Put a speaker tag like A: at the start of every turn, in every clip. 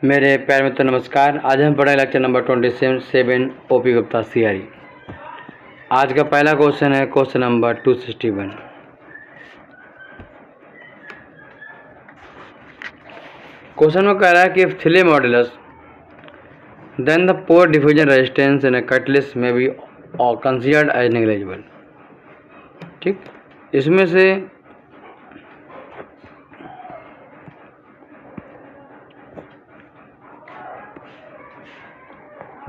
A: मेरे प्यारे मित्रों नमस्कार। आज हम पढ़ें lecture number 27 OP Gupta CRE. आज का पहला क्वेश्चन है क्वेश्चन नंबर 261। क्वेश्चन में कह रहा है कि if Thiele modulus then the pore diffusion resistance in a catalyst में बी कंसीडर्ड एज नेग्लिजिबल। ठीक, इसमें से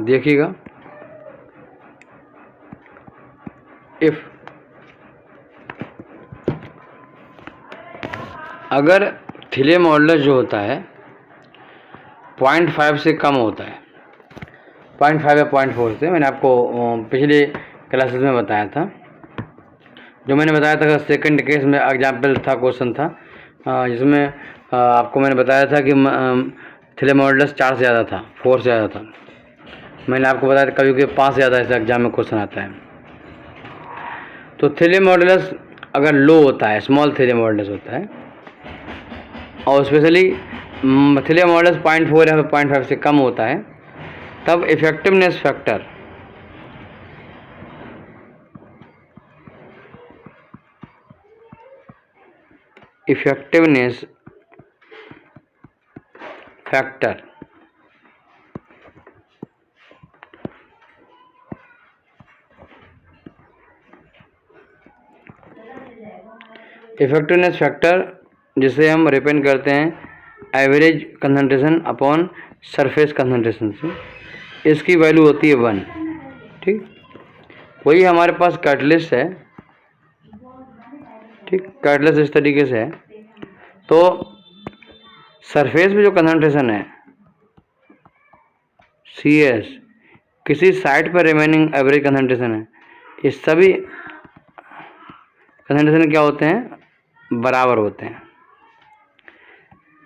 A: देखिएगा, इफ अगर थिले मॉडुलस जो होता है 0.5 से कम होता है, 0.5 या 0.4 से, मैंने आपको पिछले क्लासेस में बताया था। जो मैंने बताया था सेकंड केस में एग्जाम्पल था, क्वेश्चन था जिसमें आपको मैंने बताया था कि थिले मॉडुलस 4 से ज़्यादा था, 4 से ज़्यादा था। मैंने आपको बताया था कभी कभी 5 से ज़्यादा ऐसा एग्जाम में क्वेश्चन आता है। तो थिले मॉडुलस अगर लो होता है, स्मॉल थिले मॉडुलस होता है, और स्पेशली थिले मॉडुलस 0.4 या 0.5 से कम होता है, तब इफेक्टिवनेस फैक्टर इफेक्टिवनेस फैक्टर जिसे हम रिप्रेजेंट करते हैं average concentration upon surface concentration से, इसकी वैल्यू होती है 1। ठीक, वही हमारे पास कैटलिस्ट है। ठीक, कैटलिस्ट इस तरीके से है, तो सरफेस में जो कंसंट्रेशन है CS, किसी साइड पर रिमेनिंग एवरेज कंसंट्रेशन है, ये सभी कंसंट्रेशन क्या होते हैं, बराबर होते हैं।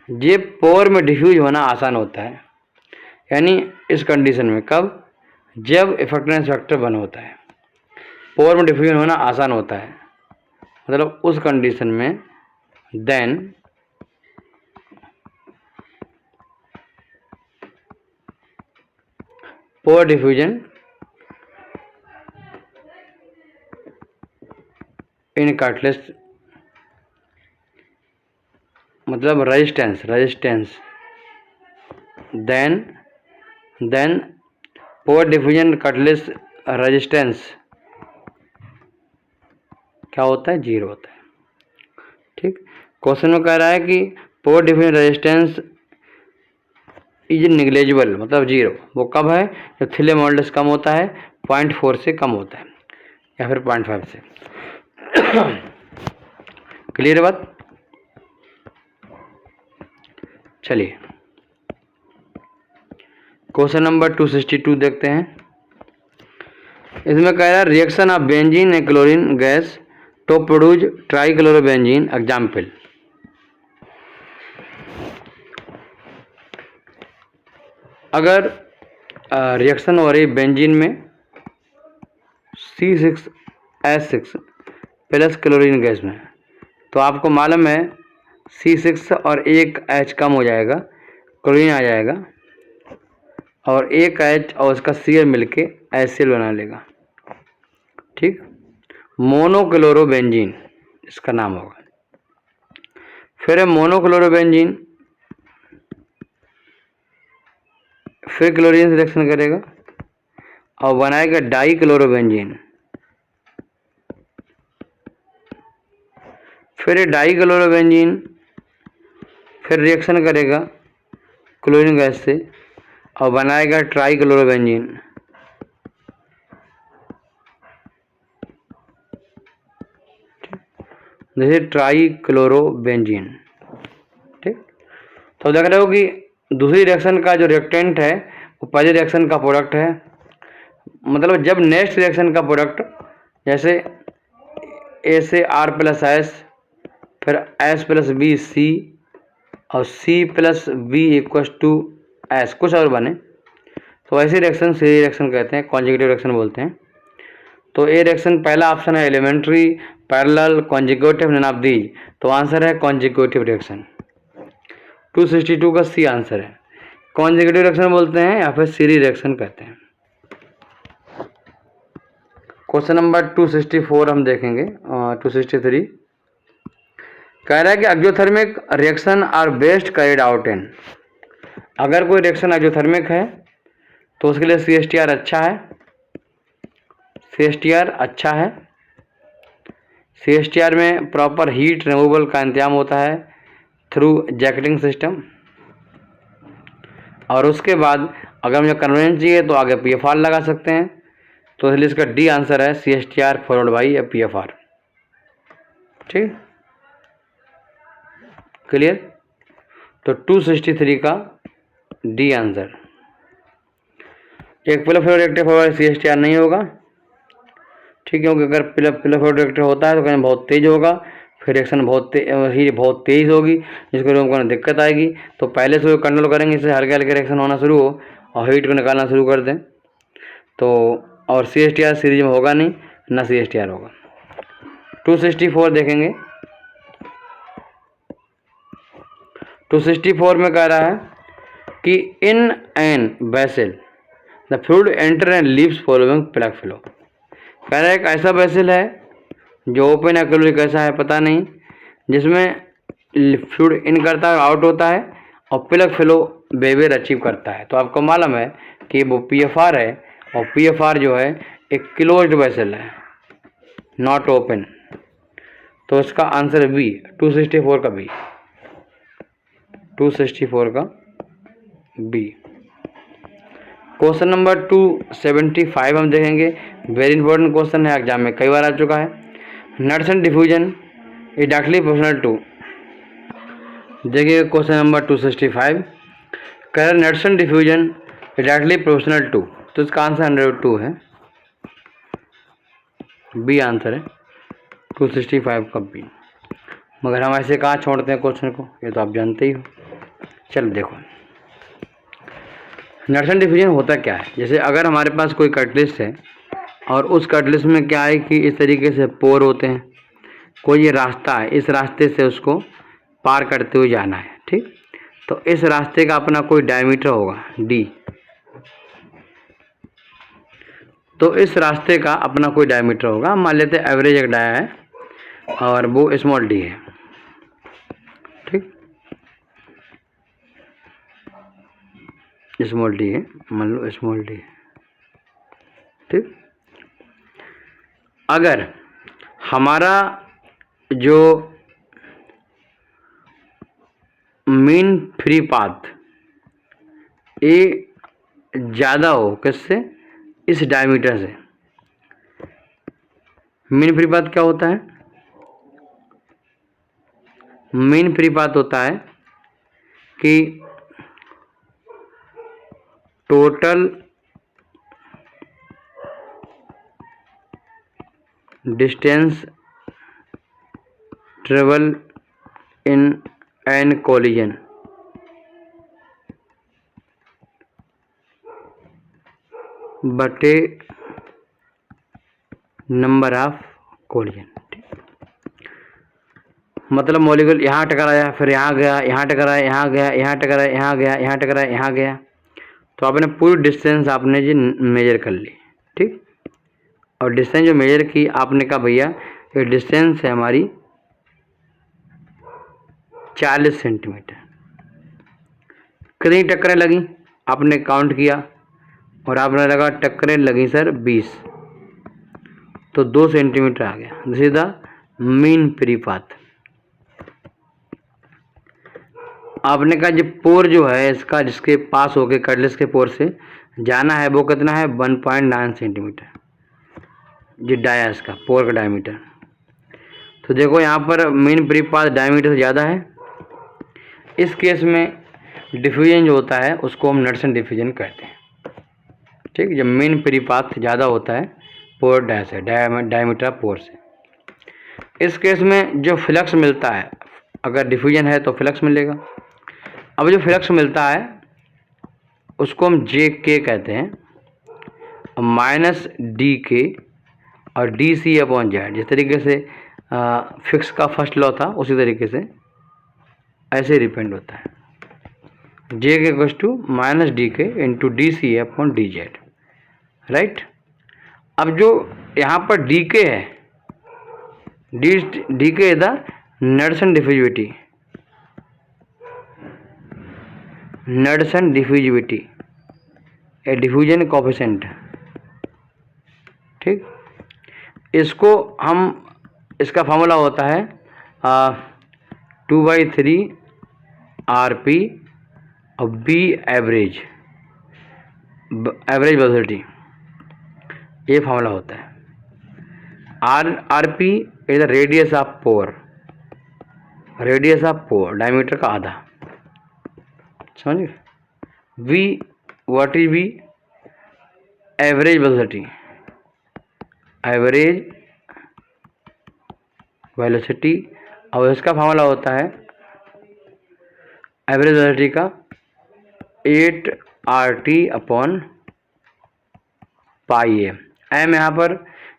A: ये पोर में डिफ्यूज होना आसान होता है, यानी इस कंडीशन में, कब, जब इफेक्टिवनेस फैक्टर 1 होता है, पोर में डिफ्यूजन होना आसान होता है, मतलब उस कंडीशन में then pore diffusion in catalyst, मतलब resistance then pore diffusion catalyst resistance क्या होता है, 0 होता है। ठीक, क्वेश्चन में कह रहा है कि पोर डिफ्यूजन रेजिस्टेंस इज नेग्लिजिबल, मतलब 0। वो कब है, जब थिले मॉडुलस कम होता है, 0.4 से कम होता है या फिर 0.5 से। क्लियर बात? चलिए क्वेश्चन नंबर 262 देखते हैं। इसमें कह रहा है reaction of benzene and chlorine gas to produce trichlorobenzene. Example, अगर रिएक्शन हो रही बेंजीन में C6H6 प्लस क्लोरीन गैस में, तो आपको मालूम है C6 और एक H कम हो जाएगा, क्लोरीन आ जाएगा, और एक H और उसका Cl मिलके HCl बना लेगा। ठीक, मोनोक्लोरोबेंजीन इसका नाम होगा। फिर मोनोक्लोरोबेंजीन फिर क्लोरीन से रिएक्शन करेगा और बनाएगा डाइक्लोरोबेंजीन। फिर डाइक्लोरोबेंजीन फिर रिएक्शन करेगा क्लोरीन गैस से और बनाएगा ट्राइक्लोरोबेंजीन। जैसे ट्राइक्लोरोबेंजीन। ठीक, तो देख रहे हो कि दूसरी रिएक्शन का जो रिएक्टेंट है वो पहले रिएक्शन का प्रोडक्ट है, मतलब जब नेक्स्ट रिएक्शन का प्रोडक्ट, जैसे A से R प्लस S, फिर S प्लस B C और C plus B equals to S कुछ और बने, तो ऐसी रिएक्शन सीरीज रिएक्शन कहते हैं, कॉन्जुगेटिव रिएक्शन बोलते हैं। तो ये रिएक्शन पहला ऑप्शन है elementary, parallel, conjugative, none of these, तो आंसर है कॉन्जुगेटिव रिएक्शन। 262 का सी आंसर है। कॉन्जिक्यूटिव रिएक्शन बोलते हैं या फिर सीरीज रिएक्शन कहते हैं। क्वेश्चन नंबर 264 हम देखेंगे। 263 कह रहा है कि exothermic reaction are best carried out in, अगर कोई रिएक्शन एक्सोथर्मिक है तो उसके लिए CSTR अच्छा है, CSTR अच्छा है। CSTR में प्रॉपर हीट रिमूवल का इंतजाम होता है थ्रू जैकेटिंग सिस्टम, और उसके बाद अगर मुझे कन्वेंस चाहिए तो आगे PFR लगा सकते हैं। तो इसलिए इसका डी आंसर है CSTR फॉलोड बाई PFR। ठीक, क्लियर। तो 263 का डी आंसर। एक पिलोफोर रिएक्टर फॉर CSTR नहीं होगा, ठीक है, क्योंकि अगर पिलोफोर रिएक्टर होता है तो कहना बहुत तेज होगा, फिर रिएक्शन बहुत तेज होगी, जिसको रूम करने दिक्कत आएगी। तो पहले से कंट्रोल करेंगे, इससे हल्के हल्के रिएक्शन होना शुरू हो और हीट को निकालना शुरू कर दें। तो और CSTR सीरीज में होगा नहीं, ना CSTR होगा। 264 देखेंगे। 264 में कह रहा है कि in an vessel the fluid enter and leaves following plug flow. कह रहा है एक ऐसा वेसल है जो ओपन या क्लोज कैसा है पता नहीं, जिसमें फ्लूइड इन करता है, आउट होता है, और प्लग फ्लो बेवेर अचीव करता है। तो आपको मालूम है कि वो PFR है, और PFR जो है एक क्लोज्ड वेसल है, नॉट ओपन। तो इसका आंसर बी, 264 का बी, 264 का बी। क्वेश्चन नंबर 275 हम देखेंगे। वेरी इंपॉर्टेंट क्वेश्चन है, एग्जाम में कई बार आ चुका है। Knudsen diffusion is directly proportional to, देखिए क्वेश्चन नंबर 265 कह रहा है Knudsen diffusion is directly proportional to, तो इसका आंसर 102 है, बी आंसर है 265 का बी। मगर हम ऐसे कहाँ छोड़ते हैं क्वेश्चन को, ये तो आप जानते ही हो। चलो देखो, नट्सन डिफ्यूजन होता क्या है। जैसे अगर हमारे पास कोई कटलिस्ट है और उस कटलिस्ट में क्या है कि इस तरीके से पोर होते हैं, कोई ये रास्ता है, इस रास्ते से उसको पार करते हुए जाना है, ठीक। तो इस रास्ते का अपना कोई डायमीटर होगा D, तो इस रास्ते का अपना कोई डायमीटर होगा। मान लेते हैं एवरेज एक डाया है और वो स्मॉल d है, ठीक, स्मॉल d है, मान लो स्मॉल d है, ठीक। अगर हमारा जो मीन फ्री पाथ ए ज़्यादा हो किससे, इस डायमीटर से। मीन फ्री पाथ क्या होता है, मीन फ्री पाथ होता है कि total distance travel in an collision बटे नंबर ऑफ कोलिजन। मतलब मॉलिक्यूल यहाँ टकराया, फिर यहाँ गया, यहाँ टकराया, यहाँ गया, यहाँ टकराया, यहाँ गया, यहाँ टकराया, यहाँ गया। तो आपने पूरी डिस्टेंस आपने जी मेजर कर ली, ठीक। और डिस्टेंस जो मेजर की आपने कहा भैया ये डिस्टेंस है हमारी 40 सेंटीमीटर। कितनी टक्करें लगी आपने काउंट किया और आपने लगा टक्करें लगी सर 20, तो 2 सेंटीमीटर आ गया। This is the mean free path. आपने कहा जो पोर जो है इसका, जिसके पास होके कटलिस्ट के पोर से जाना है, वो कितना है 1.9 सेंटीमीटर, जो डाया इसका पोर का डायमीटर। तो देखो यहाँ पर मीन फ्री पाथ डायमीटर से ज़्यादा है। इस केस में डिफ्यूजन जो होता है उसको हम नट्सन डिफ्यूजन कहते हैं, ठीक। जब मीन फ्री पाथ ज़्यादा होता है पोर डाया से, डायमीटर पोर से। इस केस में जो फ्लक्स मिलता है, अगर डिफ्यूजन है तो फ्लक्स मिलेगा। अब जो फ्लक्स मिलता है उसको हम JK कहते हैं, -DK और dC/Z। जिस तरीके से फिक्स का फर्स्ट लॉ था उसी तरीके से ऐसे डिपेंड होता है। J K equals to minus D K into D C upon D Z, right. अब जो यहाँ पर डी के है, D K is the Knudsen diffusivity, Knudsen diffusivity a diffusion coefficient, ठीक। इसको हम, इसका फार्मूला होता है 2/3 RP और B एवरेज वेलोसिटी, ये फार्मूला होता है। RP is the radius of pore, radius of pore diameter का आधा, समझिए। V what is V, average velocity, average velocity, और इसका फार्मूला होता है एवरेज वेलोसिटी का 8RT अपॉन पाई ए। एम यहाँ पर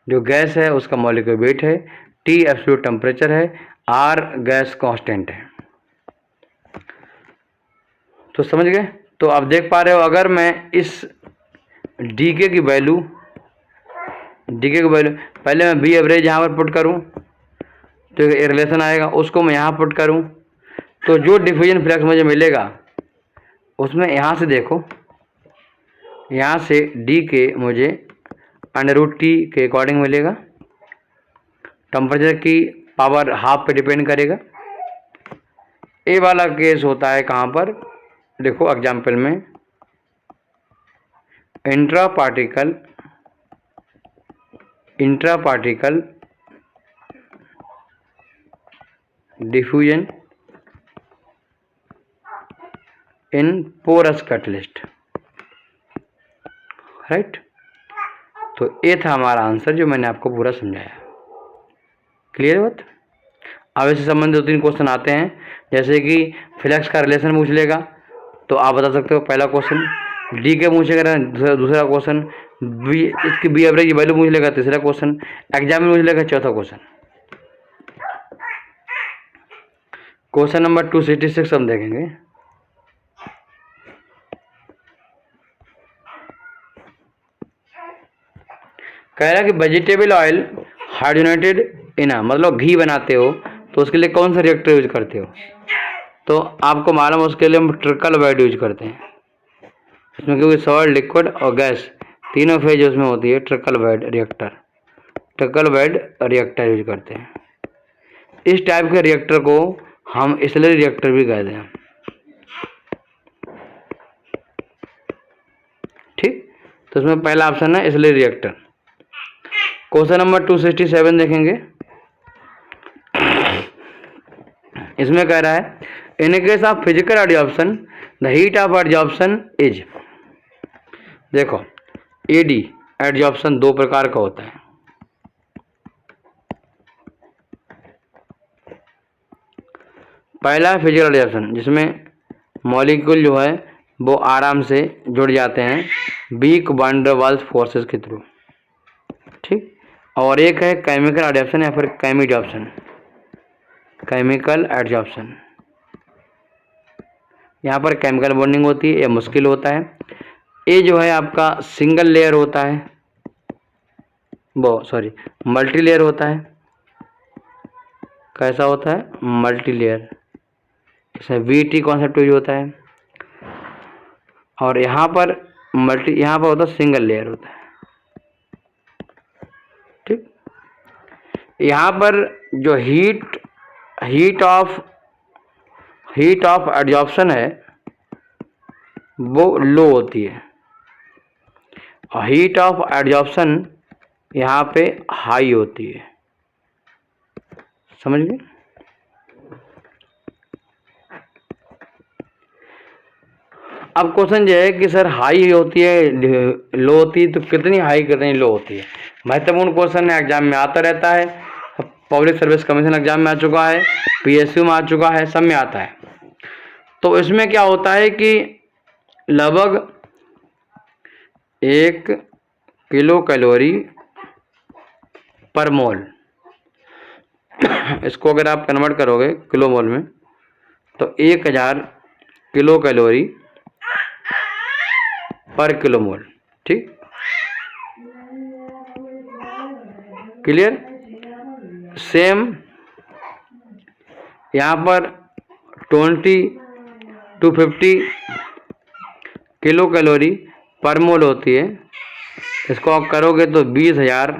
A: जो गैस है उसका मॉलिक्यूलर वेट है, T एब्सोल्यूट टेम्परेचर है, R गैस कांस्टेंट है। तो समझ गए। तो आप देख पा रहे हो, अगर मैं इस डीके की वैल्यू पहले मैं बी एवरेज यहाँ पर पुट करूँ तो एक रिलेशन आएगा, उसको मैं यहाँ पुट करूँ तो जो डिफ्यूजन फ्लक्स मुझे मिलेगा उसमें यहाँ से देखो, यहाँ से डी के मुझे √T के अकॉर्डिंग मिलेगा, टेम्परेचर की पावर हाफ पे डिपेंड करेगा। ए वाला केस होता है कहाँ पर, देखो एग्जाम्पल में, intra particle diffusion in porous catalyst, right. तो ये था हमारा आंसर जो मैंने आपको पूरा समझाया। क्लियर बात। अब इससे संबंधित 2-3 क्वेश्चन आते हैं, जैसे कि फ्लक्स का रिलेशन पूछ लेगा तो आप बता सकते हो, पहला क्वेश्चन। डी के पूछेगा दूसरा क्वेश्चन, बी इसकी बी एवरेज वैल्यू पूछ लेगा तीसरा क्वेश्चन, एग्जाम में पूछ लेगा चौथा क्वेश्चन। क्वेश्चन नंबर 266 हम देखेंगे। कह रहा है कि वेजिटेबल ऑयल हाइड्रोजनेटेड इन, मतलब घी बनाते हो तो उसके लिए कौन सा रिएक्टर यूज करते हो, तो आपको मालूम है उसके लिए हम ट्रिकल बेड यूज करते हैं। इसमें क्योंकि सॉलिड, लिक्विड और गैस तीनों फेज उसमें होती है, ट्रिकल बेड रिएक्टर यूज करते हैं। इस टाइप के रिएक्टर को हम स्लरी रिएक्टर भी कहते हैं, ठीक। तो इसमें पहला ऑप्शन है स्लरी रिएक्टर। क्वेश्चन नंबर 267 देखेंगे। इसमें कह रहा है, इन case of physical adsorption the heat of adsorption is, देखो एडी एडजॉर्प्शन 2 प्रकार का होता है। पहला है फिजिकल एडजॉर्प्शन, जिसमें मॉलिक्यूल जो है वो आराम से जुड़ जाते हैं weak van der Waals forces के थ्रू, ठीक। और एक है केमिकल एडजॉर्प्शन या फिर केमिकल एडजॉर्प्शन। यहाँ पर केमिकल बॉन्डिंग होती है, यह मुश्किल होता है। ये जो है आपका सिंगल लेयर होता है, मल्टी लेयर होता है। कैसा होता है, मल्टी लेयर, इसमें VT कॉन्सेप्ट यूज होता है। और यहाँ पर होता है सिंगल लेयर होता है, ठीक। यहाँ पर जो हीट ऑफ एडजॉर्प्शन है वो लो होती है, और हीट ऑफ एडजॉर्प्शन यहाँ पे हाई होती है, समझ गए। अब क्वेश्चन ये है कि सर हाई होती है, लो होती है, तो कितनी हाई कितनी लो होती है। महत्वपूर्ण क्वेश्चन है, एग्जाम में आता रहता है, पब्लिक सर्विस कमीशन एग्जाम में आ चुका है, PSU में आ चुका है, सब में आता है। तो इसमें क्या होता है कि लगभग 1 किलो कैलोरी पर मोल, इसको अगर आप कन्वर्ट करोगे किलो मोल में तो 1000 किलो कैलोरी पर किलो मोल। ठीक, क्लियर। सेम यहाँ पर 250 किलो कैलोरी पर मोल होती है। इसको आप करोगे तो 20,000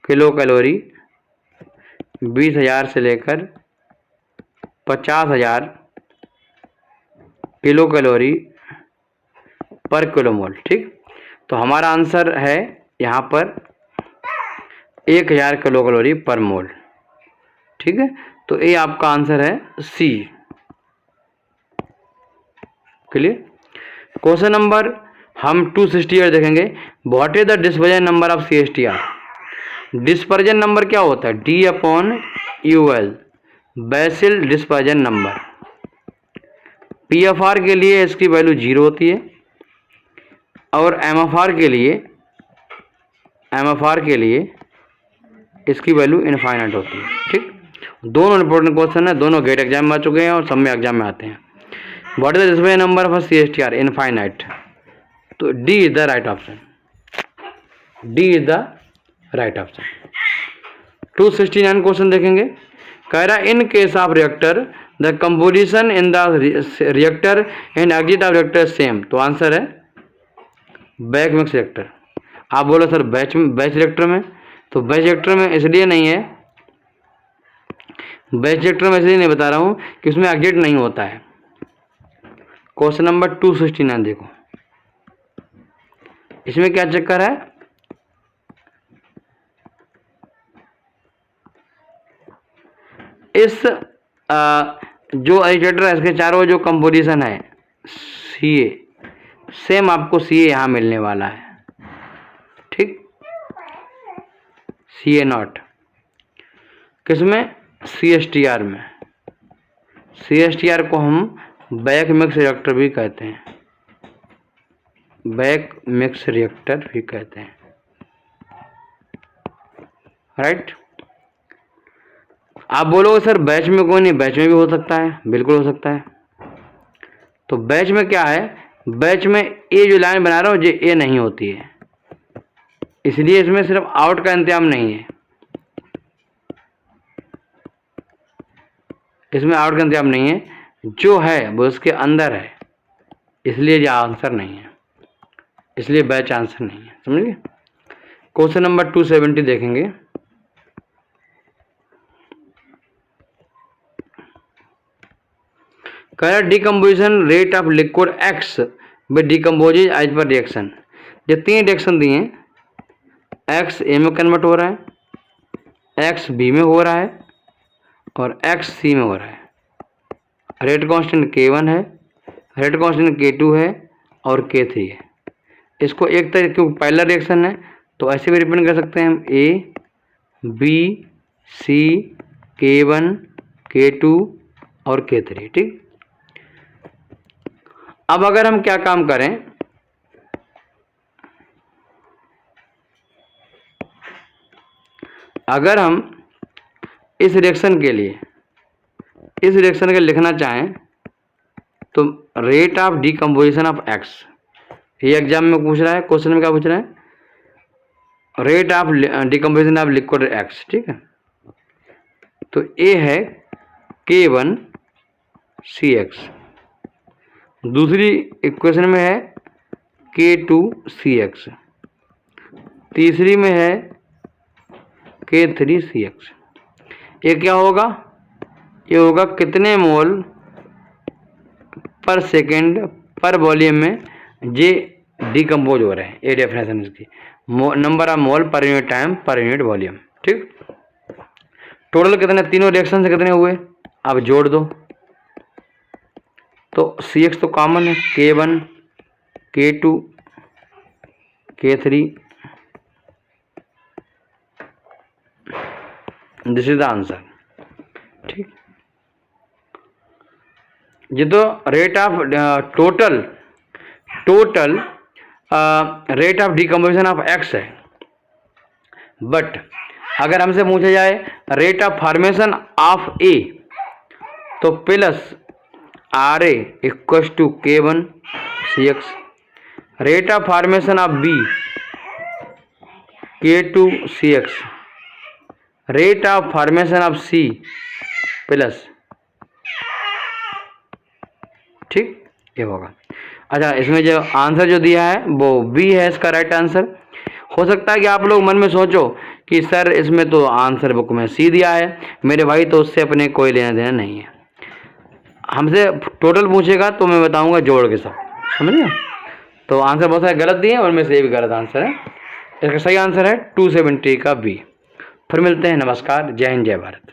A: किलो कैलोरी, 20,000 से लेकर 50,000 किलो कैलोरी पर किलो मोल। ठीक, तो हमारा आंसर है यहाँ पर 1,000 किलो कैलोरी पर मोल। ठीक है, तो ये आपका आंसर है सी। क्लियर। क्वेश्चन नंबर हम 268 देखेंगे। What is the dispersion number of CSTR। Dispersion number क्या होता है? D/UL, BECIL dispersion number. PFR के लिए इसकी वैल्यू 0 होती है और MFR के लिए इसकी वैल्यू इनफाइनाइट होती है। ठीक, दोनों इंपॉर्टेंट क्वेश्चन है, दोनों गेट एग्जाम में आ चुके हैं और सब में एग्जाम में आते हैं। What is the dispersion number of CSTR? Infinite. तो D is the right option. D is the right option. 269 question देखेंगे। कह रहा in case of reactor the composition in the reactor and exit of reactor same. तो answer है back mix reactor. आप बोलो sir batch reactor में, तो batch reactor में इसलिए नहीं है, बैच रिएक्टर में इसलिए नहीं बता रहा हूं कि उसमें एग्जिट नहीं होता है। क्वेश्चन नंबर 269 देखो, इसमें क्या चक्कर है? इस जो एजिटेटर है इसके चारों जो कंपोजिशन है CA, सेम आपको CA यहां मिलने वाला है। ठीक, CA0 किसमें? CSTR में। CSTR को हम बैक मिक्स रिएक्टर भी कहते हैं, बैक मिक्स रिएक्टर भी कहते हैं। राइट। आप बोलोगे सर बैच में कोई नहीं, बैच में भी हो सकता है, बिल्कुल हो सकता है। तो बैच में क्या है? बैच में ये जो लाइन बना रहा हूं ये नहीं होती है, इसलिए इसमें सिर्फ आउट का इंतजाम नहीं है, इसमें आउट का इंतजाम नहीं है, जो है वो उसके अंदर है, इसलिए ये आंसर नहीं है, इसलिए बैच आंसर नहीं है। समझिए। क्वेश्चन नंबर 270 देखेंगे। कह decomposition rate of liquid X with decomposes as per reaction. ये 3 रिएक्शन दिए हैं, X A में कन्वर्ट हो रहा है, X B में हो रहा है और X C में हो रहा है। रेट कांस्टेंट K1 है, रेट कांस्टेंट K2 है और K3 है। इसको एक तरह क्योंकि पहला रिएक्शन है तो ऐसे भी रिप्रेजेंट कर सकते हैं हम A B C K1 K2 और K3। ठीक, अब अगर हम क्या काम करें, अगर हम इस रिएक्शन के लिए लिखना चाहें तो rate of decomposition of X, ये एग्जाम में पूछ रहा है, क्वेश्चन में क्या पूछ रहा है? Rate of decomposition of liquid X। ठीक है, तो ए है K1 CX, दूसरी इक्वेशन में है K2 CX, तीसरी में है K3 CX। ये क्या होगा? ये होगा कितने मोल पर सेकेंड पर वॉल्यूम में ये डिकम्पोज हो रहे हैं। ये डेफिनेशन इसकी, number of mole per unit time per unit volume. ठीक, टोटल कितने, तीनों रिएक्शन से कितने हुए आप जोड़ दो, तो CX तो कॉमन है, K1 K2 K3, this is the answer. ठीक, ये तो rate of total rate of decomposition of X है, बट अगर हमसे पूछा जाए rate of formation of A तो plus RA equals to K1 CX, rate of formation of B K2 CX, rate of formation of C plus, ठीक, ये होगा। अच्छा, इसमें जो आंसर जो दिया है वो बी है इसका राइट आंसर। हो सकता है कि आप लोग मन में सोचो कि सर इसमें तो आंसर बुक में सी दिया है, मेरे भाई तो उससे अपने कोई लेना देना नहीं है। हमसे टोटल पूछेगा तो मैं बताऊंगा जोड़ के सब, समझ गए। तो आंसर बहुत सारे गलत दिए हैं, उनमें से ये भी गलत आंसर है। इसका सही आंसर है 270 का बी। फिर मिलते हैं, नमस्कार, जय हिंद, जय भारत।